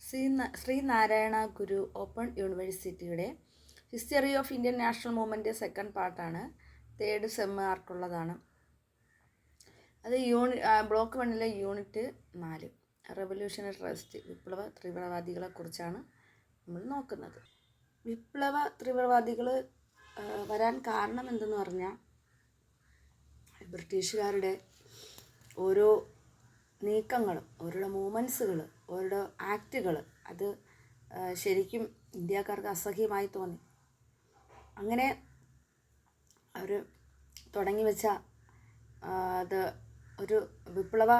ശ്രീനാരായണ ഗുരു open യൂണിവേഴ്സിറ്റിയുടെ history of Indian national movement second പാർട്ടാണ്. Third സെമ്മാർക്കുള്ളതാണ്. അത് ബ്ലോക്ക് 1 യൂണിറ്റ് 4 റെവല്യൂഷണറി ട്രസ്റ്റ് വിപ്ലവ തീവ്രവാദികളെക്കുറിച്ചാണ് നമ്മൾ നോക്കുന്നത്. വിപ്ലവ തീവ്രവാദികൾ വരാൻ കാരണം എന്തെന്ന് പറഞ്ഞാൽ ബ്രിട്ടീഷുകാരുടെ ഓരോ നീക്കങ്ങളും ഓരോ മൂവ്മെൻറ്റ്സുകൾ ഓരോ ആക്റ്റുകൾ അത് ശരിക്കും ഇന്ത്യക്കാർക്ക് അസഹ്യമായി തോന്നി. അങ്ങനെ അവർ തുടങ്ങി വെച്ച അത് ഒരു വിപ്ലവ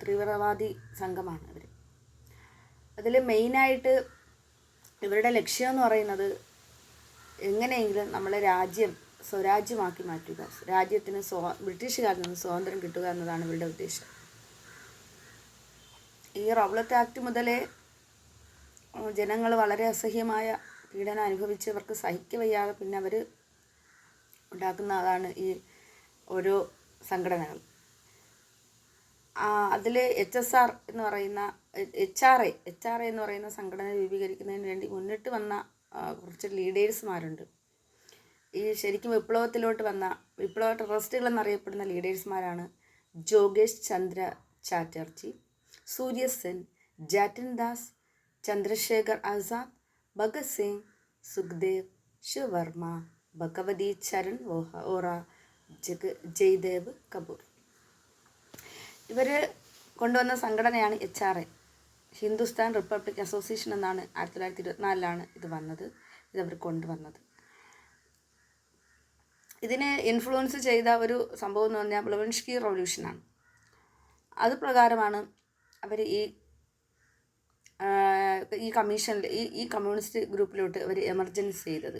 തീവ്രവാദി സംഘമാണ് അവർ. അതിൽ മെയിനായിട്ട് ഇവരുടെ ലക്ഷ്യമെന്ന് പറയുന്നത് എങ്ങനെയെങ്കിലും നമ്മളെ രാജ്യം സ്വരാജ്യമാക്കി മാറ്റുക, രാജ്യത്തിന് ബ്രിട്ടീഷുകാരിൽ നിന്ന് സ്വാതന്ത്ര്യം കിട്ടുക എന്നതാണ് ഇവരുടെ ഉദ്ദേശം. ഈ റൗലറ്റ് ആക്ട് മുതലേ ജനങ്ങൾ വളരെ അസഹ്യമായ പീഡനം അനുഭവിച്ചവർക്ക് സഹിക്കവയ്യാതെ പിന്നെ അവർ ഉണ്ടാക്കുന്നതാണ് ഈ ഓരോ സംഘടനകൾ. അതിൽ HSR എന്ന് പറയുന്ന HRA എന്ന് പറയുന്ന സംഘടന രൂപീകരിക്കുന്നതിന് വേണ്ടി മുന്നിട്ട് വന്ന കുറച്ച് ലീഡേഴ്സുമാരുണ്ട്. ഈ ശരിക്കും വിപ്ലവത്തിലോട്ട് വന്ന വിപ്ലവ ടെററിസ്റ്റുകൾ എന്നറിയപ്പെടുന്ന ലീഡേഴ്സുമാരാണ് ജോഗേഷ് ചന്ദ്ര ചാറ്റർജി, സൂര്യ സെൻ, ജാറ്റൻ ദാസ്, ചന്ദ്രശേഖർ ആസാദ്, ഭഗത് സിംഗ്, സുഖ്ദേവ്, ശിവവർമ്മ, ഭഗവതി ചരൺ വോറ, ജയ്ദേവ് കപൂർ. ഇവർ കൊണ്ടുവന്ന സംഘടനയാണ് HRA, ഹിന്ദുസ്ഥാൻ റിപ്പബ്ലിക് അസോസിയേഷൻ എന്നാണ്. 1924 ഇത് വന്നത്. ഇതവർ കൊണ്ടുവന്നത്. ഇതിനെ ഇൻഫ്ലുവൻസ് ചെയ്ത ഒരു സംഭവം എന്ന് പറഞ്ഞാൽ ബ്ലവൻസ്കി റവല്യൂഷനാണ്. അത് പ്രകാരമാണ് അവർ ഈ കമ്മീഷനിൽ ഈ കമ്മ്യൂണിസ്റ്റ് ഗ്രൂപ്പിലോട്ട് അവർ എമർജൻസി ചെയ്തത്.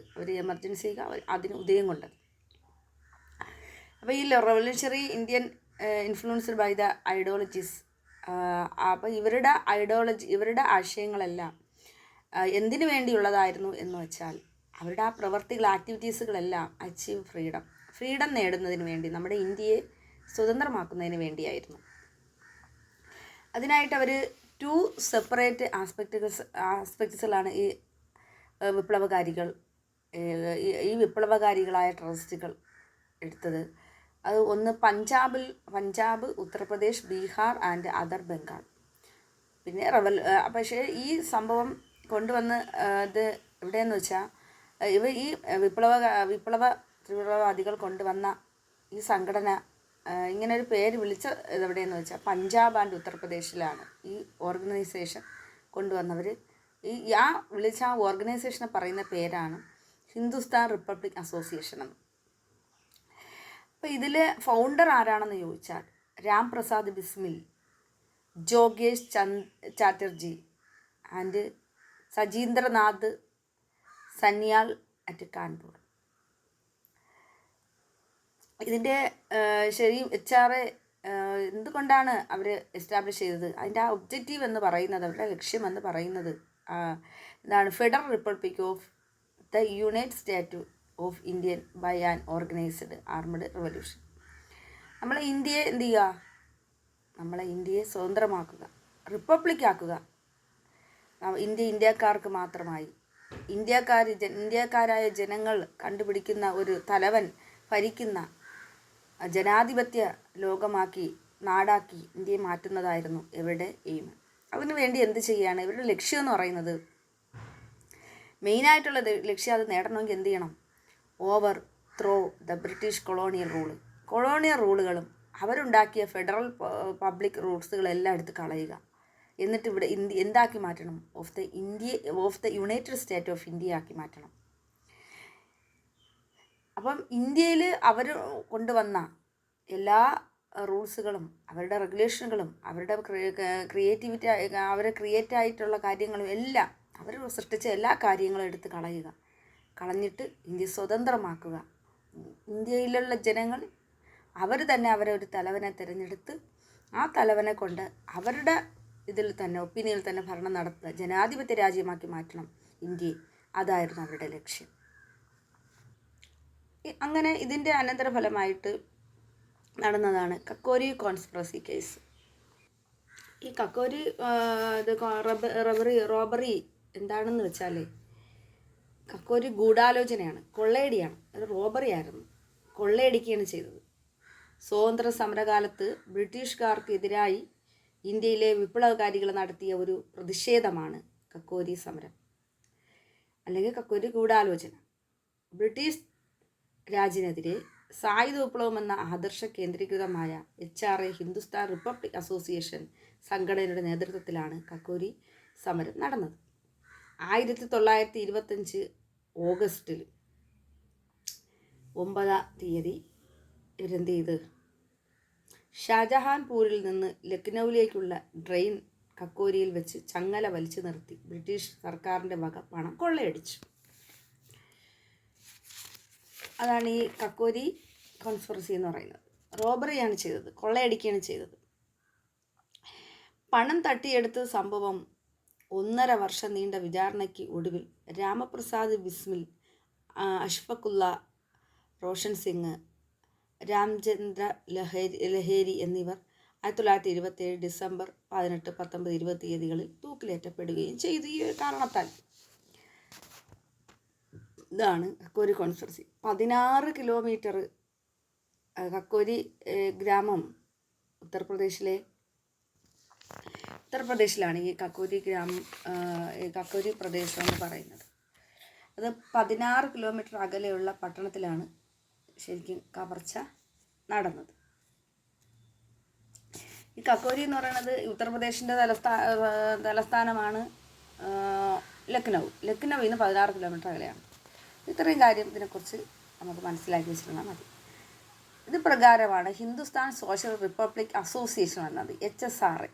അതിന് ഉദയം കൊണ്ടത്. അപ്പോൾ ഈ revolutionary Indian influenced by the ideologies. അപ്പോൾ ഇവരുടെ ആശയങ്ങളെല്ലാം എന്തിനു വേണ്ടിയുള്ളതായിരുന്നു എന്ന് വെച്ചാൽ അവരുടെ ആ പ്രവർത്തികൾ ആക്ടിവിറ്റീസുകളെല്ലാം അച്ചീവ് ഫ്രീഡം നേടുന്നതിന് വേണ്ടി, നമ്മുടെ ഇന്ത്യയെ സ്വതന്ത്രമാക്കുന്നതിന് വേണ്ടിയായിരുന്നു. അതിനായിട്ട് അവർ 2 സെപ്പറേറ്റ് ആസ്പെക്ട്സിലാണ് ഈ വിപ്ലവകാരികളായ ട്രസ്റ്റുകൾ എടുത്തത്. അത് ഒന്ന് പഞ്ചാബ്, ഉത്തർപ്രദേശ്, ബീഹാർ ആൻഡ് അതർ ബംഗാൾ. പിന്നെ പക്ഷേ ഈ സംഭവം കൊണ്ടുവന്ന് ഇത് എവിടെയെന്ന് വെച്ചാൽ ഈ വിപ്ലവ തീവ്രവാദികൾ കൊണ്ടുവന്ന ഈ സംഘടന ഇങ്ങനൊരു പേര് വിളിച്ച ഇതെവിടെയെന്ന് വെച്ചാൽ പഞ്ചാബ് ആൻഡ് ഉത്തർപ്രദേശിലാണ് ഈ ഓർഗനൈസേഷൻ കൊണ്ടുവന്നവർ. വിളിച്ച ആ ഓർഗനൈസേഷനെ പറയുന്ന പേരാണ് ഹിന്ദുസ്ഥാൻ റിപ്പബ്ലിക് അസോസിയേഷൻ എന്ന്. അപ്പോൾ ഇതിൽ ഫൗണ്ടർ ആരാണെന്ന് ചോദിച്ചാൽ രാം പ്രസാദ് ബിസ്മിൽ, ജോഗേഷ് ചാറ്റർജി ആൻഡ് സജീന്ദ്രനാഥ് സന്യാൽ അറ്റ് കാൺപൂർ. ഇതിൻ്റെ HRA എന്തുകൊണ്ടാണ് അവർ എസ്റ്റാബ്ലിഷ് ചെയ്തത്? അതിൻ്റെ ആ ഒബ്ജക്റ്റീവ് എന്ന് പറയുന്നത്, അവരുടെ ലക്ഷ്യം എന്ന് പറയുന്നത് ഇതാണ്: federal republic of the United state of Indian by an organised armed revolution. നമ്മളെ ഇന്ത്യയെ എന്ത് ചെയ്യുക? നമ്മളെ ഇന്ത്യയെ സ്വതന്ത്രമാക്കുക, റിപ്പബ്ലിക്കാക്കുക. ഇന്ത്യക്കാർക്ക് മാത്രമായി, ഇന്ത്യക്കാരായ ജനങ്ങൾ കണ്ടുപിടിക്കുന്ന ഒരു തലവൻ ഭരിക്കുന്ന ജനാധിപത്യ നാടാക്കി ഇന്ത്യയെ മാറ്റുന്നതായിരുന്നു ഇവരുടെ എയിം. അതിനു വേണ്ടി എന്ത് ചെയ്യുകയാണ്? ഇവരുടെ ലക്ഷ്യം എന്ന് പറയുന്നത്, മെയിനായിട്ടുള്ള ലക്ഷ്യം അത് നേടണമെങ്കിൽ എന്ത് ചെയ്യണം? Overthrow the British colonial റൂളുകളും അവരുണ്ടാക്കിയ ഫെഡറൽ പബ്ലിക് റൂൾസുകളെല്ലാം എടുത്ത് കളയുക. എന്നിട്ട് ഇവിടെ എന്താക്കി മാറ്റണം? Of the United state of India ആക്കി മാറ്റണം. അപ്പം ഇന്ത്യയിൽ അവർ കൊണ്ടുവന്ന എല്ലാ റൂൾസുകളും അവരുടെ റെഗുലേഷനുകളും അവരുടെ ക്രിയേറ്റ് ആയിട്ടുള്ള കാര്യങ്ങളും എല്ലാം അവർ സൃഷ്ടിച്ച എല്ലാ കാര്യങ്ങളും എടുത്ത് കളഞ്ഞിട്ട് ഇന്ത്യ സ്വതന്ത്രമാക്കുക. ഇന്ത്യയിലുള്ള ജനങ്ങൾ അവർ തന്നെ ഒരു തലവനെ തിരഞ്ഞെടുത്ത് ആ തലവനെ കൊണ്ട് അവരുടെ ഒപ്പീനിയനിൽ തന്നെ ഭരണം നടത്തുക, ജനാധിപത്യ രാജ്യമാക്കി മാറ്റണം ഇന്ത്യയെ. അതായിരുന്നു അവരുടെ ലക്ഷ്യം. അങ്ങനെ ഇതിൻ്റെ അനന്തരഫലമായിട്ട് നടന്നതാണ് കക്കോരി കോൺസ്പിറസി കേസ്. ഈ കക്കോരി ഇത് റോബറി എന്താണെന്ന് വെച്ചാൽ കക്കോരി ഗൂഢാലോചനയാണ്, കൊള്ളയടിയാണ്. അത് റോബറി ആയിരുന്നു, കൊള്ളയടിക്കുകയാണ് ചെയ്തത്. സ്വാതന്ത്ര്യ സമരകാലത്ത് ബ്രിട്ടീഷുകാർക്കെതിരായി ഇന്ത്യയിലെ വിപ്ലവകാരികൾ നടത്തിയ ഒരു പ്രതിഷേധമാണ് കക്കോരി സമരം അല്ലെങ്കിൽ കക്കോരി ഗൂഢാലോചന. ബ്രിട്ടീഷ് രാജിനെതിരെ സായുധ വിപ്ലവം എന്ന ആദർശ കേന്ദ്രീകൃതമായ HRA ഹിന്ദുസ്ഥാൻ റിപ്പബ്ലിക് അസോസിയേഷൻ സംഘടനയുടെ നേതൃത്വത്തിലാണ് കക്കോരി സമരം നടന്നത്. 1925 ഓഗസ്റ്റിൽ 9 ഇവരെന്ത് ചെയ്ത് ഷാജഹാൻപൂരിൽ നിന്ന് ലക്നൌവിലേക്കുള്ള ട്രെയിൻ കക്കോരിയിൽ വെച്ച് ചങ്ങല വലിച്ചു നിർത്തി ബ്രിട്ടീഷ് സർക്കാരിൻ്റെ വക പണം കൊള്ളയടിച്ചു. അതാണ് ഈ കക്കോരി കോൺസ്പിറസി എന്ന് പറയുന്നത്. റോബറിയാണ് ചെയ്തത്, കൊള്ളയടിക്കുകയാണ് ചെയ്തത്. പണം തട്ടിയെടുത്ത സംഭവം 1.5 വർഷം നീണ്ട വിചാരണയ്ക്ക് ഒടുവിൽ രാമപ്രസാദ് ബിസ്മിൽ, അഷ്ഫഖുല്ല, റോഷൻ സിംഗ്, രാംചന്ദ്ര ലഹേരി എന്നിവർ 1927 ഡിസംബർ 18, 19, 20 തീയതികളിൽ തൂക്കിലേറ്റപ്പെടുകയും ചെയ്തു. ഈ കാരണത്താൽ ഇതാണ് കക്കോരി കോൺസ്പിറസി. 16 കിലോമീറ്റർ കക്കോരി ഗ്രാമം ഉത്തർപ്രദേശിലാണ് ഈ കക്കോരി ഗ്രാമം, കക്കോരി പ്രദേശം എന്ന് പറയുന്നത്. അത് 16 കിലോമീറ്റർ അകലെയുള്ള പട്ടണത്തിലാണ് ശരിക്കും കവർച്ച നടന്നത്. ഈ കക്കോരി എന്ന് പറയുന്നത് ഉത്തർപ്രദേശിൻ്റെ തലസ്ഥാനമാണ് ലക്നൌവിൽ നിന്ന് 16 കിലോമീറ്റർ അകലെയാണ്. ഇത്രയും കാര്യം ഇതിനെക്കുറിച്ച് നമുക്ക് മനസ്സിലാക്കി വെച്ചിരുന്നാൽ മതി. ഇത് പ്രകാരമാണ് ഹിന്ദുസ്ഥാൻ സോഷ്യൽ റിപ്പബ്ലിക് അസോസിയേഷൻ എന്നത്, HSRA.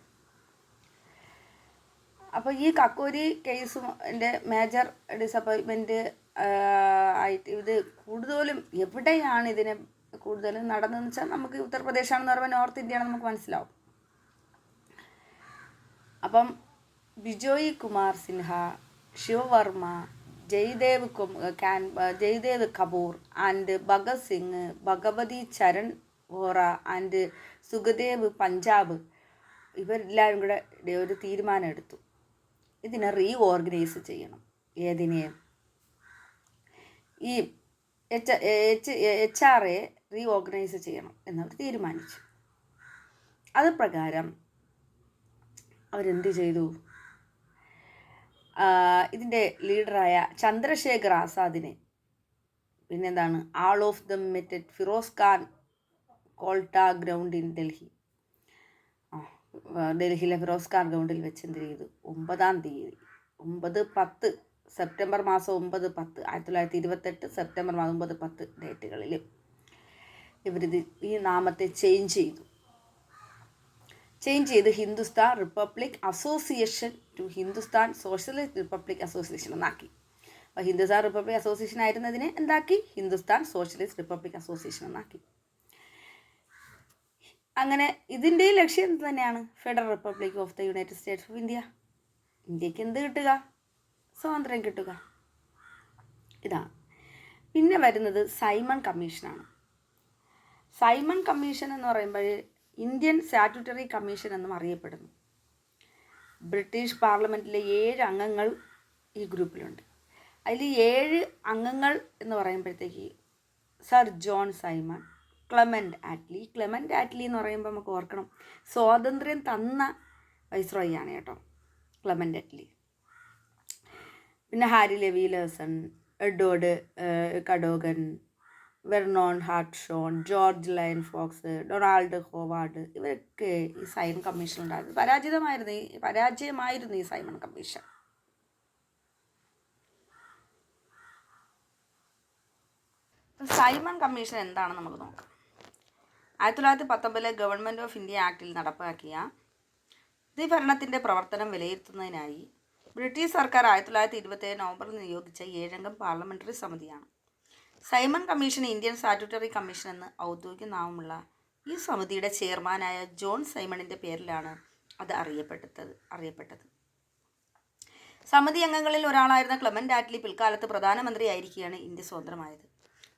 അപ്പോൾ ഈ കക്കോരി കേസിൻ്റെ മേജർ ഡിസപ്പോയിൻമെൻറ്റ് ആയിട്ട് ഇത് കൂടുതലും എവിടെയാണ് ഇതിനെ കൂടുതലും നടന്നതെന്ന് വെച്ചാൽ നമുക്ക് ഉത്തർപ്രദേശാണെന്ന് പറയുമ്പോൾ നോർത്ത് ഇന്ത്യയാണെന്ന് നമുക്ക് മനസ്സിലാവും. അപ്പം ബിജോയ് കുമാർ സിൻഹ, ശിവവർമ്മ, ജയ്ദേവ് കപൂർ ആൻഡ് ഭഗത് സിംഗ്, ഭഗവതി ചരൺ വോറ ആൻഡ് സുഖദേവ് പഞ്ചാബ് ഇവരെല്ലാവരും കൂടെ ഒരു തീരുമാനം എടുത്തു. ഇതിനെ റീഓർഗനൈസ് ചെയ്യണം. ഏതിനെയും ഈ HRA റീഓർഗനൈസ് ചെയ്യണം എന്നവർ തീരുമാനിച്ചു. അത് പ്രകാരം അവരെന്ത് ചെയ്തു? ഇതിൻ്റെ ലീഡറായ ചന്ദ്രശേഖർ ആസാദിനെ, പിന്നെന്താണ്, ആൾ ഓഫ് ദ മെറ്റഡ് ഫിറോസ് ഖാൻ കോൾട്ട ഗ്രൗണ്ട് ഇൻ ഡൽഹിയിലെ ഫിറോസ് ഖാൻ ഗ്രൗണ്ടിൽ വെച്ച് എന്ത് ചെയ്തു? 9-ാം തീയതി 9-10 സെപ്റ്റംബർ മാസം 9-10 1928 സെപ്റ്റംബർ മാസം 9-10 ഡേറ്റുകളിൽ ഇവരിത് ഈ നാമത്തെ ചേഞ്ച് ചെയ്ത് Hindustan Republic Association to Hindustan Socialist Republic Association എന്നാക്കി. അപ്പോൾ ഹിന്ദുസ്ഥാൻ റിപ്പബ്ലിക് അസോസിയേഷൻ ആയിരുന്നതിനെ എന്താക്കി? ഹിന്ദുസ്ഥാൻ സോഷ്യലിസ്റ്റ് റിപ്പബ്ലിക് അസോസിയേഷൻ എന്നാക്കി. അങ്ങനെ ഇതിൻ്റെ ലക്ഷ്യം എന്ത് തന്നെയാണ്? Federal republic of the United States of India. ഇന്ത്യക്ക് എന്ത് കിട്ടുക? സ്വാതന്ത്ര്യം കിട്ടുക. ഇതാണ്. പിന്നെ വരുന്നത് സൈമൺ കമ്മീഷനാണ്. സൈമൺ കമ്മീഷൻ എന്ന് പറയുമ്പോൾ ഇന്ത്യൻ സ്റ്റാറ്റ്യൂട്ടറി കമ്മീഷൻ എന്നും അറിയപ്പെടുന്നു. ബ്രിട്ടീഷ് പാർലമെൻറ്റിലെ 7 അംഗങ്ങൾ ഈ ഗ്രൂപ്പിലുണ്ട്. അതിൽ 7 അംഗങ്ങൾ എന്ന് പറയുമ്പോഴത്തേക്ക് sir John Simon, Clement Attlee എന്ന് പറയുമ്പോൾ നമുക്ക് ഓർക്കണം, സ്വാതന്ത്ര്യം തന്ന വൈസ്രോയിയാണ് കേട്ടോ ക്ലെമൻ്റ് ആറ്റ്ലി. പിന്നെ Harry Levy Lawson, Edward Cadogan, Vernon Hartshorn, George Lane Fox, Donald Howard ഇവരൊക്കെ ഈ സൈമൺ കമ്മീഷനുണ്ടായിരുന്നു. പരാജയമായിരുന്നു ഈ സൈമൺ കമ്മീഷൻ. സൈമൺ കമ്മീഷൻ എന്താണെന്ന് നമുക്ക് നോക്കാം. 1919 ഗവൺമെൻറ് ഓഫ് ഇന്ത്യ ആക്ടിൽ നടപ്പാക്കിയ ഭരണത്തിൻ്റെ പ്രവർത്തനം വിലയിരുത്തുന്നതിനായി ബ്രിട്ടീഷ് സർക്കാർ 1927 നവംബറിൽ നിയോഗിച്ച 7-അംഗ പാർലമെൻ്ററി സമിതിയാണ്. Simon commission Indian statutory commission എന്ന് ഔദ്യോഗിക നാമമുള്ള ഈ സമിതിയുടെ ചെയർമാനായ ജോൺ സൈമണിൻ്റെ പേരിലാണ് അത് അറിയപ്പെട്ടത്. സമിതി അംഗങ്ങളിൽ ഒരാളായിരുന്ന ക്ലെമൻ്റ് ആറ്റ്ലി പിൽക്കാലത്ത് പ്രധാനമന്ത്രിയായിരിക്കെയാണ് ഇന്ത്യ സ്വതന്ത്രമായത്.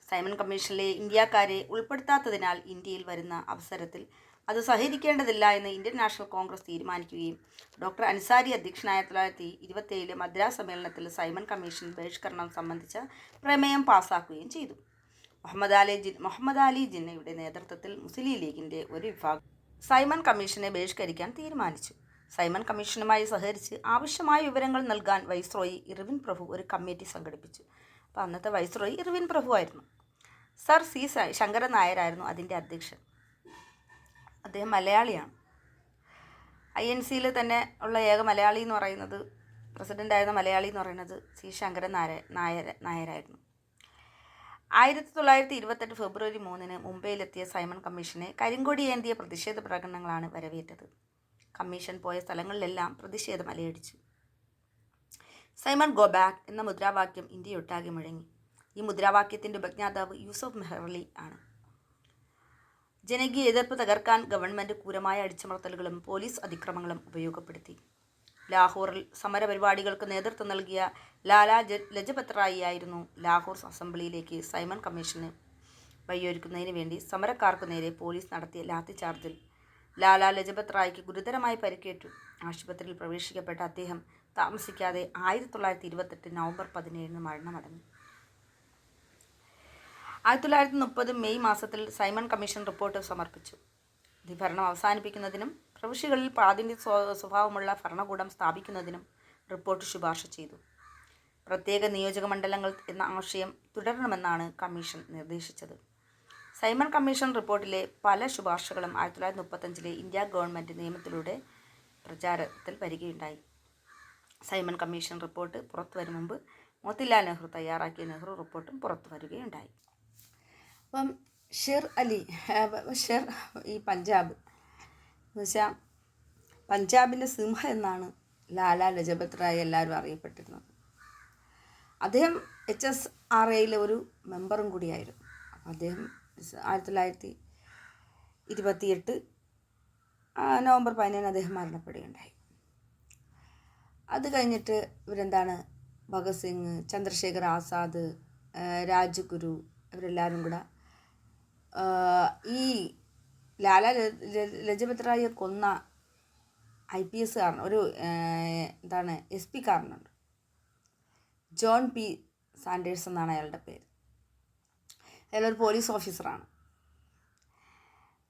സൈമൺ കമ്മീഷനിലെ ഇന്ത്യക്കാരെ ഉൾപ്പെടുത്താത്തതിനാൽ ഇന്ത്യയിൽ വരുന്ന അവസരത്തിൽ അത് സഹകരിക്കേണ്ടതില്ല എന്ന് ഇന്ത്യൻ നാഷണൽ കോൺഗ്രസ് തീരുമാനിക്കുകയും ഡോക്ടർ അൻസാരി അധ്യക്ഷനായ 1927 മദ്രാസ് സമ്മേളനത്തിൽ സൈമൺ കമ്മീഷൻ ബഹിഷ്കരണം സംബന്ധിച്ച പ്രമേയം പാസാക്കുകയും ചെയ്തു. മുഹമ്മദ് അലി ജിന്നയുടെ നേതൃത്വത്തിൽ മുസ്ലിം ലീഗിൻ്റെ ഒരു വിഭാഗം സൈമൺ കമ്മീഷനെ ബഹിഷ്കരിക്കാൻ തീരുമാനിച്ചു. സൈമൺ കമ്മീഷനുമായി സഹകരിച്ച് ആവശ്യമായ വിവരങ്ങൾ നൽകാൻ വൈസ്രോയി ഇർവിൻ പ്രഭു ഒരു കമ്മിറ്റി സംഘടിപ്പിച്ചു. അപ്പോൾ അന്നത്തെ വൈസ്രോയി ഇർവിൻ പ്രഭു ആയിരുന്നു. സർ സി ശങ്കരൻ നായരായിരുന്നു അതിൻ്റെ അധ്യക്ഷൻ. അദ്ദേഹം മലയാളിയാണ്. INC-യിൽ തന്നെ ഉള്ള ഏക മലയാളി എന്ന് പറയുന്നത്, പ്രസിഡൻ്റായിരുന്ന മലയാളി എന്ന് പറയുന്നത് സി ശങ്കരൻ നായരായിരുന്നു. 1928 ഫെബ്രുവരി 3 മുംബൈയിലെത്തിയ സൈമൺ കമ്മീഷനെ കരിങ്കൊടി ഏന്തിയ പ്രതിഷേധ പ്രകടനങ്ങളാണ് വരവേറ്റത്. കമ്മീഷൻ പോയ സ്ഥലങ്ങളിലെല്ലാം പ്രതിഷേധം അലയടിച്ചു. സൈമൺ ഗോ ബാക്ക് എന്ന മുദ്രാവാക്യം ഇന്ത്യയൊട്ടാകെ മുഴങ്ങി. ഈ മുദ്രാവാക്യത്തിൻ്റെ ഉപജ്ഞാതാവ് യൂസഫ് മെഹ്റലി ആണ്. ജനകീയ എതിർപ്പ് തകർക്കാൻ ഗവൺമെൻറ് ക്രൂരമായ അടിച്ചമർത്തലുകളും പോലീസ് അതിക്രമങ്ങളും ഉപയോഗപ്പെടുത്തി. ലാഹോറിൽ സമരപരിപാടികൾക്ക് നേതൃത്വം നൽകിയ ലാലാ ലജപത് റായി ആയിരുന്നു ലാഹോർ അസംബ്ലിയിലേക്ക് സൈമൺ കമ്മീഷന് വഴിയൊരുക്കുന്നതിന് വേണ്ടി സമരക്കാർക്കു നേരെ പോലീസ് നടത്തിയ ലാത്തിചാർജിൽ ലാലാ ലജപത് റായിക്ക് ഗുരുതരമായി പരിക്കേറ്റു. ആശുപത്രിയിൽ പ്രവേശിക്കപ്പെട്ട അദ്ദേഹം താമസിക്കാതെ 1928 നവംബർ 17 മരണമടഞ്ഞു. 1930 മെയ് മാസത്തിൽ സൈമൺ കമ്മീഷൻ റിപ്പോർട്ട് സമർപ്പിച്ചു. ഭരണം അവസാനിപ്പിക്കുന്നതിനും പ്രവിശ്യകളിൽ പ്രാതിനിധ്യ സ്വഭാവമുള്ള ഭരണകൂടം സ്ഥാപിക്കുന്നതിനും റിപ്പോർട്ട് ശുപാർശ ചെയ്തു. പ്രത്യേക നിയോജക മണ്ഡലങ്ങൾ എന്ന ആശയം തുടരണമെന്നാണ് കമ്മീഷൻ നിർദ്ദേശിച്ചത്. സൈമൺ കമ്മീഷൻ റിപ്പോർട്ടിലെ പല ശുപാർശകളും 1935 ഇന്ത്യ ഗവൺമെൻറ് നിയമത്തിലൂടെ പ്രചാരത്തിൽ വരികയുണ്ടായി. സൈമൺ കമ്മീഷൻ റിപ്പോർട്ട് പുറത്തുവരും മുമ്പ് മോത്തിലാൽ നെഹ്റു തയ്യാറാക്കിയ നെഹ്റു റിപ്പോർട്ടും പുറത്തു വരികയുണ്ടായി. അപ്പം ഈ പഞ്ചാബ് എന്ന് വെച്ചാൽ പഞ്ചാബിൻ്റെ സിംഹം എന്നാണ് ലാലാ ലജപത് റായ് എല്ലാവരും അറിയപ്പെട്ടിരുന്നത്. അദ്ദേഹം HSRAയിലെ ഒരു മെമ്പറും കൂടിയായിരുന്നു. അപ്പോൾ അദ്ദേഹം 1928 നവംബർ 17 അദ്ദേഹം മരണപ്പെടുകയുണ്ടായി. അത് കഴിഞ്ഞിട്ട് ഇവരെന്താണ്, ഭഗത് സിംഗ്, ചന്ദ്രശേഖർ ആസാദ്, രാജ്ഗുരു ഇവരെല്ലാവരും കൂടെ ഈ ലാലാ ലജപത് റായിയെ കൊന്ന IPS കാരൻ, ഒരു SP കാരനുണ്ട്, ജോൺ P. സാൻഡേഴ്സ് എന്നാണ് അയാളുടെ പേര്. അയാളൊരു പോലീസ് ഓഫീസറാണ്.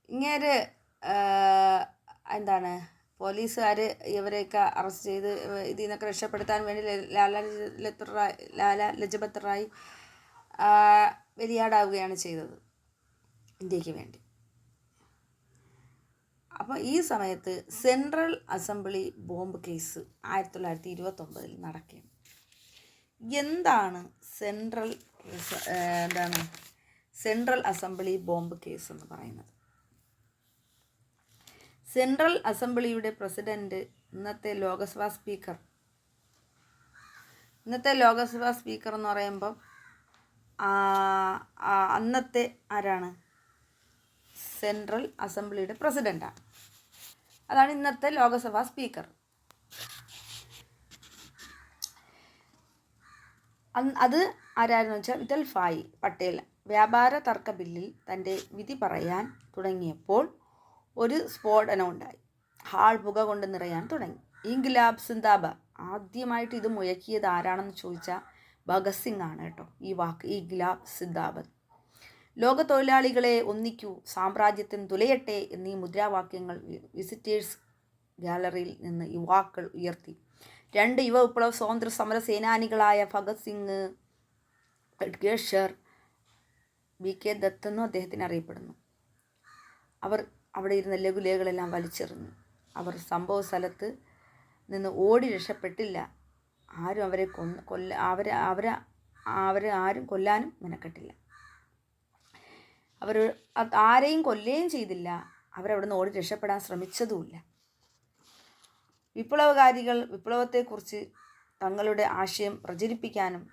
ഇങ്ങേര് പോലീസുകാർ ഇവരെയൊക്കെ അറസ്റ്റ് ചെയ്ത് ഇതിൽ നിന്നൊക്കെ രക്ഷപ്പെടുത്താൻ വേണ്ടി ലാലാ ലജപത് റായ് ബലിയാടാവുകയാണ് ചെയ്തത് ഇന്ത്യക്ക് വേണ്ടി. അപ്പോൾ ഈ സമയത്ത് സെൻട്രൽ അസംബ്ലി ബോംബ് കേസ് 1929 നടക്കുകയാണ്. എന്താണ് സെൻട്രൽ അസംബ്ലി ബോംബ് കേസ് എന്ന് പറയുന്നത്? സെൻട്രൽ അസംബ്ലിയുടെ പ്രസിഡന്റ് ഇന്നത്തെ ലോകസഭാ സ്പീക്കർ എന്ന് പറയുമ്പം അന്നത്തെ ആരാണ്? സെൻട്രൽ അസംബ്ലിയുടെ പ്രസിഡൻ്റാണ്. അതാണ് ഇന്നത്തെ ലോകസഭാ സ്പീക്കർ. അത് ആരായിരുന്നു വെച്ചാൽ വിതൽ ഭായ് പട്ടേൽ. വ്യാപാര തർക്ക ബില്ലിൽ തൻ്റെ വിധി പറയാൻ തുടങ്ങിയപ്പോൾ ഒരു സ്ഫോടനം ഉണ്ടായി. ഹാൾ പുക കൊണ്ട് നിറയാൻ തുടങ്ങി. ഇൻക്ലാബ് സിന്ദാബാദ്. ആദ്യമായിട്ട് ഇത് മുഴക്കിയത് ആരാണെന്ന് ചോദിച്ചാൽ ഭഗത് സിംഗ് ആണ് കേട്ടോ. ഈ വാക്ക് ഇൻക്ലാബ് സിന്ദാബാദ്. ലോക തൊഴിലാളികളെ ഒന്നിക്കൂ, സാമ്രാജ്യത്തിന് തുലയട്ടെ എന്നീ മുദ്രാവാക്യങ്ങൾ വിസിറ്റേഴ്സ് ഗാലറിയിൽ നിന്ന് യുവാക്കൾ ഉയർത്തി. 2 യുവ വിപ്ലവ സ്വാതന്ത്ര്യ സമര സേനാനികളായ ഭഗത് സിംഗ്, ഖഡ്ഗേശ്വർ, BK ദത്ത് എന്നും അദ്ദേഹത്തിന് അറിയപ്പെടുന്നു. അവർ അവിടെ ഇരുന്ന ലഘുലേഖകളെല്ലാം വലിച്ചെറിഞ്ഞു. അവർ സംഭവ സ്ഥലത്ത് നിന്ന് ഓടി രക്ഷപ്പെട്ടില്ല. ആരും അവരെ ആരും കൊല്ലാനും മെനക്കെട്ടില്ല. അവർ ആരെയും കൊല്ലുകയും ചെയ്തില്ല. അവരവിടെ നിന്ന് ഓടി രക്ഷപ്പെടാൻ ശ്രമിച്ചതുമില്ല. വിപ്ലവകാരികൾ വിപ്ലവത്തെക്കുറിച്ച് തങ്ങളുടെ ആശയം പ്രചരിപ്പിക്കാനും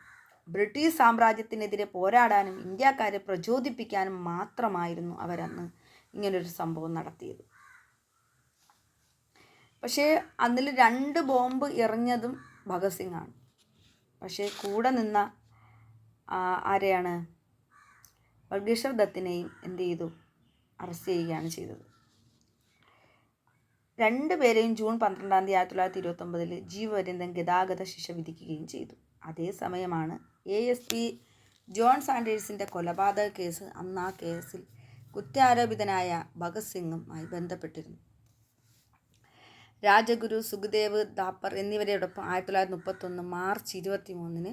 ബ്രിട്ടീഷ് സാമ്രാജ്യത്തിനെതിരെ പോരാടാനും ഇന്ത്യക്കാരെ പ്രചോദിപ്പിക്കാനും മാത്രമായിരുന്നു അവരന്ന് ഇങ്ങനൊരു സംഭവം നടത്തിയത്. പക്ഷേ അതിൽ 2 ബോംബ് എറിഞ്ഞതും ഭഗത് സിംഗ് ആണ്. പക്ഷേ കൂടെ നിന്ന ആരെയാണ്? ഖഡ്ഗേശ്വർ ദത്തിനെയും എന്ത് ചെയ്തു? അറസ്റ്റ് ചെയ്യുകയാണ് ചെയ്തത്. രണ്ടുപേരെയും ജൂൺ 12 1929 ജീവപര്യന്തം ഗതാഗത ശിക്ഷ വിധിക്കുകയും ചെയ്തു. അതേസമയമാണ് ASP ജോൺ സാൻഡേഴ്സിൻ്റെ കൊലപാതക കേസ്. അന്ന് ആ കേസിൽ കുറ്റാരോപിതനായ ഭഗത് സിംഗുമായി ബന്ധപ്പെട്ടിരുന്നു. രാജഗുരു, സുഖദേവ് ഥാപ്പർ എന്നിവരോടൊപ്പം 1931 മാർച്ച് 23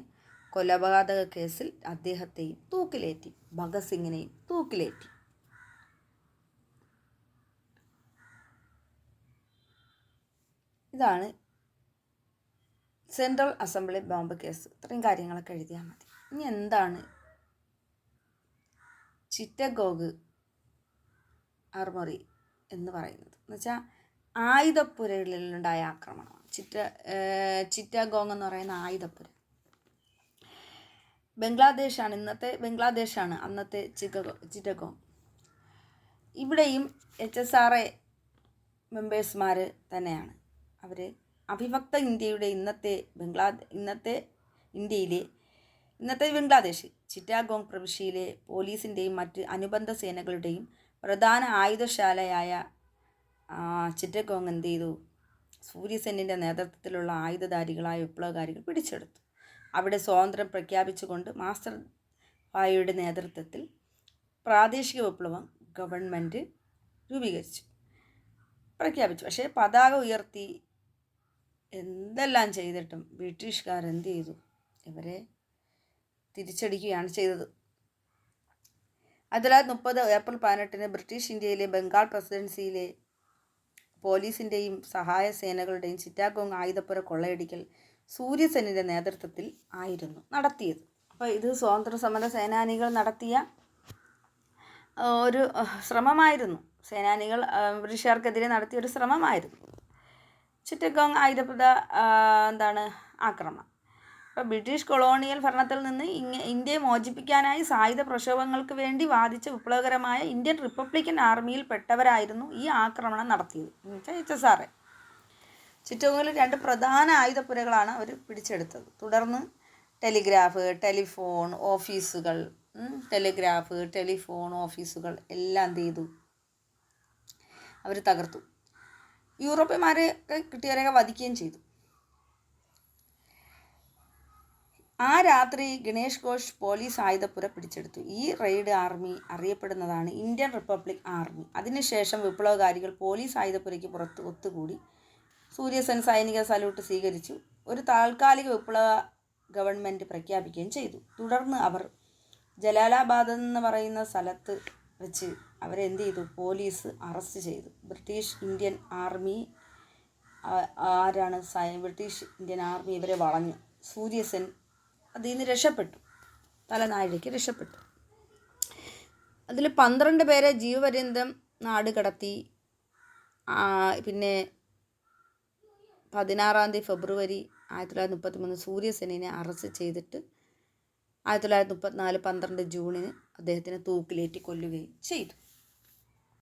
കൊലപാതക കേസിൽ അദ്ദേഹത്തെയും തൂക്കിലേറ്റി, ഭഗത് സിംഗിനെയും തൂക്കിലേറ്റി. ഇതാണ് സെൻട്രൽ അസംബ്ലി ബോംബ് കേസ്. ഇത്രയും കാര്യങ്ങളൊക്കെ എഴുതിയാൽ മതി. ഇനി എന്താണ് ചിറ്റഗോങ് ആർമറി എന്ന് പറയുന്നത് എന്ന് വെച്ചാൽ ആയുധപ്പുരകളിലുണ്ടായ ആക്രമണമാണ്. ചിറ്റഗോങ് എന്ന് പറയുന്ന ആയുധപ്പുര ബംഗ്ലാദേശാണ്. ഇന്നത്തെ ബംഗ്ലാദേശാണ് അന്നത്തെ ചിറ്റഗോങ്. ഇവിടെയും HSRA മെമ്പേഴ്സ്മാർ തന്നെയാണ്. അവർ അവിഭക്ത ഇന്ത്യയുടെ ഇന്നത്തെ ബംഗ്ലാദേശ് ചിറ്റാഗോങ് പ്രവിശ്യയിലെ പോലീസിൻ്റെയും മറ്റ് അനുബന്ധ സേനകളുടെയും പ്രധാന ആയുധശാലയായ ചിറ്റഗോങ് എന്ത് ചെയ്തു? സൂര്യസെന്നിൻ്റെ നേതൃത്വത്തിലുള്ള ആയുധധാരികളായ വിപ്ലവകാരികൾ പിടിച്ചെടുത്തു. അവിടെ സ്വാതന്ത്ര്യം പ്രഖ്യാപിച്ചുകൊണ്ട് മാസ്റ്റർ ഭായിയുടെ നേതൃത്വത്തിൽ പ്രാദേശിക വിപ്ലവം ഗവൺമെൻറ് പ്രഖ്യാപിച്ചു. പക്ഷേ പതാക ഉയർത്തി എന്തെല്ലാം ചെയ്തിട്ടും ബ്രിട്ടീഷുകാർ എന്ത് ചെയ്തു? ഇവരെ തിരിച്ചടിക്കുകയാണ് ചെയ്തത്. 1930 ഏപ്രിൽ 18 ബ്രിട്ടീഷ് ഇന്ത്യയിലെ ബംഗാൾ പ്രസിഡൻസിയിലെ പോലീസിൻ്റെയും സഹായ സേനകളുടെയും ചിറ്റാഗോങ് ആയുധപ്പുര കൊള്ളയടിക്കൽ സൂര്യസെന്നിൻ്റെ നേതൃത്വത്തിൽ ആയിരുന്നു നടത്തിയത്. അപ്പോൾ ഇത് സ്വാതന്ത്ര്യ സമര സേനാനികൾ നടത്തിയ ഒരു ശ്രമമായിരുന്നു. സേനാനികൾ ബ്രിട്ടീഷുകാർക്കെതിരെ നടത്തിയ ഒരു ശ്രമമായിരുന്നു ചിറ്റഗോങ് ആയുധപ്പുര ആക്രമണം. അപ്പോൾ ബ്രിട്ടീഷ് കൊളോണിയൽ ഭരണത്തിൽ നിന്ന് ഇന്ത്യയെ മോചിപ്പിക്കാനായി സായുധ പ്രക്ഷോഭങ്ങൾക്ക് വേണ്ടി വാദിച്ച വിപ്ലവകരമായ ഇന്ത്യൻ റിപ്പബ്ലിക്കൻ ആർമിയിൽ പെട്ടവരായിരുന്നു ഈ ആക്രമണം നടത്തിയത് എന്ന് വെച്ചാൽ HSRA. ചിറ്റഗോങ്ങിൽ 2 പ്രധാന ആയുധപ്പുരകളാണ് അവർ പിടിച്ചെടുത്തത്. തുടർന്ന് ടെലിഗ്രാഫ്, ടെലിഫോൺ ഓഫീസുകൾ എല്ലാം എന്ത് ചെയ്തു? അവർ തകർത്തു. യൂറോപ്യന്മാരെ കിട്ടിയവരെയൊക്കെ വധിക്കുകയും ചെയ്തു. ആ രാത്രി ഗണേഷ് ഘോഷ് പോലീസ് ആയുധപ്പുര പിടിച്ചെടുത്തു. ഈ റെയ്ഡ് ആർമി അറിയപ്പെടുന്നതാണ് ഇന്ത്യൻ റിപ്പബ്ലിക് ആർമി. അതിനുശേഷം വിപ്ലവകാരികൾ പോലീസ് ആയുധപ്പുരയ്ക്ക് പുറത്ത് ഒത്തുകൂടി. സൂര്യസെൻ സൈനിക സല്യൂട്ട് സ്വീകരിച്ചു. ഒരു താൽക്കാലിക വിപ്ലവ ഗവൺമെൻറ് പ്രഖ്യാപിക്കുകയും ചെയ്തു. തുടർന്ന് അവർ ജലാലാബാദ് എന്ന് പറയുന്ന സ്ഥലത്ത് വെച്ച് അവരെന്ത് ചെയ്തു? പോലീസ് അറസ്റ്റ് ചെയ്തു. ബ്രിട്ടീഷ് ഇന്ത്യൻ ആർമി ഇവരെ വളഞ്ഞു. സൂര്യസെൻ അതിൽ നിന്ന് രക്ഷപ്പെട്ടു, തലനാഴിക്ക് രക്ഷപ്പെട്ടു. അതിൽ 12 പേരെ ജീവപര്യന്തം നാട് കടത്തി. പിന്നെ 16 ഫെബ്രുവരി 1933 സൂര്യസെന്നിനെ അറസ്റ്റ് ചെയ്തിട്ട് 1934 12 ജൂണിന് അദ്ദേഹത്തിനെ തൂക്കിലേറ്റി കൊല്ലുകയും ചെയ്തു.